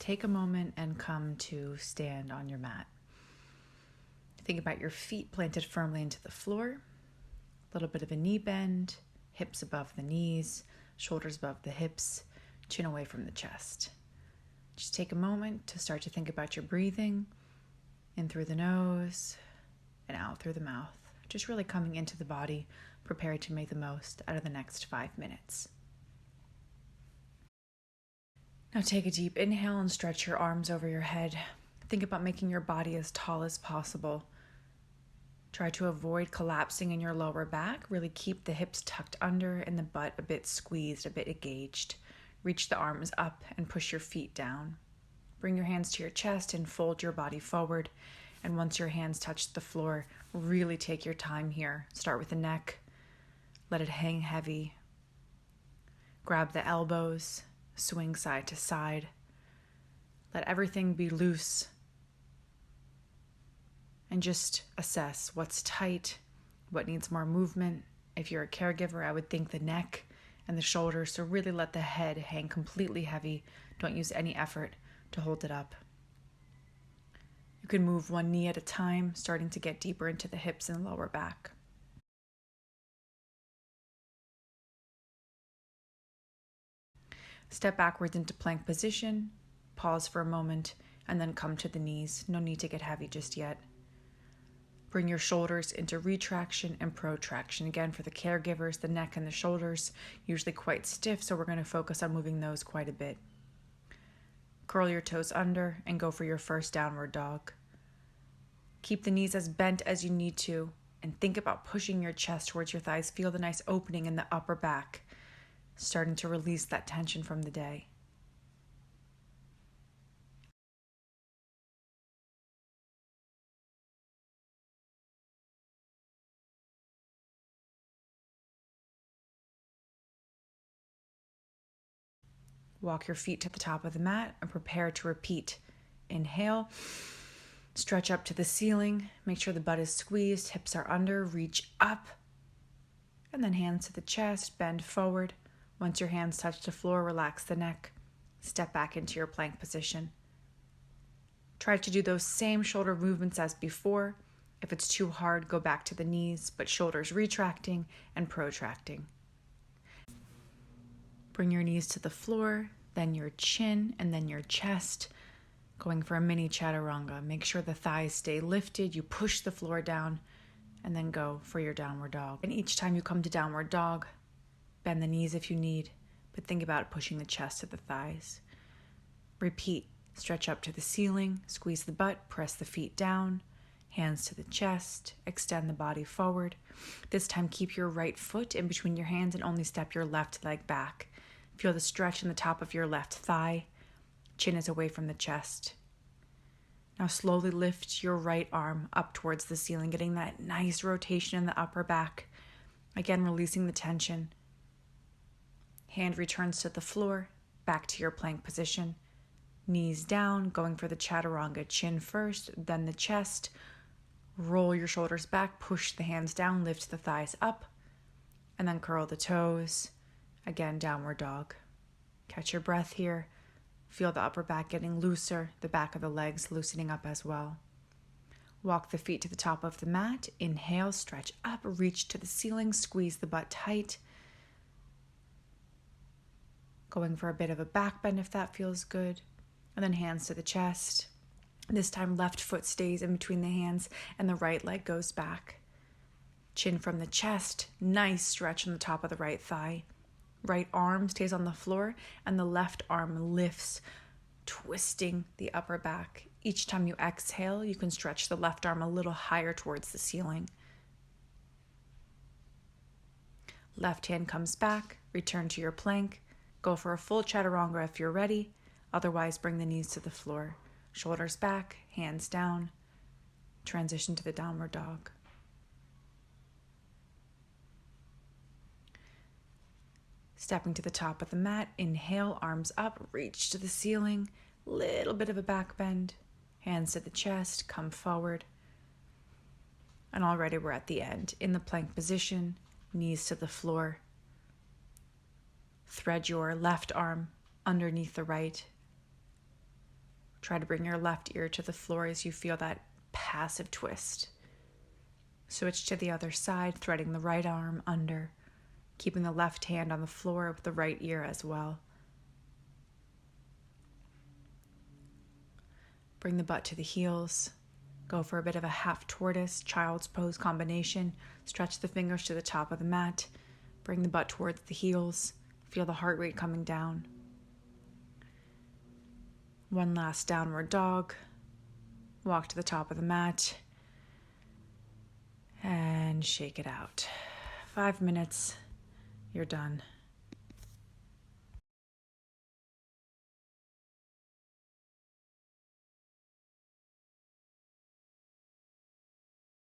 take a moment and come to stand on your mat. Think about your feet planted firmly into the floor, a little bit of a knee bend, hips above the knees, shoulders above the hips, chin away from the chest. Just take a moment to start to think about your breathing in through the nose and out through the mouth. Just really coming into the body, prepared to make the most out of the next 5 minutes. Now take a deep inhale and stretch your arms over your head. Think about making your body as tall as possible. Try to avoid collapsing in your lower back. Really keep the hips tucked under and the butt a bit squeezed, a bit engaged. Reach the arms up and push your feet down. Bring your hands to your chest and fold your body forward. And once your hands touch the floor, really take your time here. Start with the neck. Let it hang heavy. Grab the elbows. Swing side to side. Let everything be loose. And just assess what's tight, what needs more movement. If you're a caregiver, I would think the neck and the shoulders. So really let the head hang completely heavy. Don't use any effort to hold it up. You can move one knee at a time, starting to get deeper into the hips and lower back. Step backwards into plank position, pause for a moment, and then come to the knees. No need to get heavy just yet. Bring your shoulders into retraction and protraction. Again, for the caregivers, the neck and the shoulders, usually quite stiff, so we're going to focus on moving those quite a bit. Curl your toes under and go for your first downward dog. Keep the knees as bent as you need to, and think about pushing your chest towards your thighs. Feel the nice opening in the upper back, starting to release that tension from the day. Walk your feet to the top of the mat and prepare to repeat. Inhale, stretch up to the ceiling. Make sure the butt is squeezed, hips are under, reach up. And then hands to the chest, bend forward. Once your hands touch the floor, relax the neck. Step back into your plank position. Try to do those same shoulder movements as before. If it's too hard, go back to the knees, but shoulders retracting and protracting. Bring your knees to the floor, then your chin, and then your chest. Going for a mini chaturanga. Make sure the thighs stay lifted. You push the floor down, and then go for your downward dog. And each time you come to downward dog, bend the knees if you need, but think about pushing the chest to the thighs. Repeat. Stretch up to the ceiling, squeeze the butt, press the feet down, hands to the chest, extend the body forward. This time keep your right foot in between your hands and only step your left leg back. Feel the stretch in the top of your left thigh. Chin is away from the chest. Now slowly lift your right arm up towards the ceiling, getting that nice rotation in the upper back. Again, releasing the tension. Hand returns to the floor, back to your plank position. Knees down, going for the chaturanga. Chin first, then the chest. Roll your shoulders back, push the hands down, lift the thighs up, and then curl the toes. Again, downward dog. Catch your breath here. Feel the upper back getting looser, the back of the legs loosening up as well. Walk the feet to the top of the mat. Inhale, stretch up, reach to the ceiling, squeeze the butt tight. Going for a bit of a back bend if that feels good. And then hands to the chest. This time left foot stays in between the hands and the right leg goes back. Chin from the chest, nice stretch on the top of the right thigh. Right arm stays on the floor and the left arm lifts, twisting the upper back. Each time you exhale, you can stretch the left arm a little higher towards the ceiling. Left hand comes back, return to your plank. Go for a full chaturanga if you're ready. Otherwise, bring the knees to the floor. Shoulders back, hands down. Transition to the downward dog. Stepping to the top of the mat, inhale, arms up, reach to the ceiling. Little bit of a back bend. Hands to the chest, come forward. And already we're at the end. In the plank position, knees to the floor. Thread your left arm underneath the right. Try to bring your left ear to the floor as you feel that passive twist. Switch to the other side, threading the right arm under, keeping the left hand on the floor with the right ear as well. Bring the butt to the heels. Go for a bit of a half tortoise, child's pose combination. Stretch the fingers to the top of the mat. Bring the butt towards the heels. Feel the heart rate coming down. One last downward dog. Walk to the top of the mat. And shake it out. 5 minutes. You're done.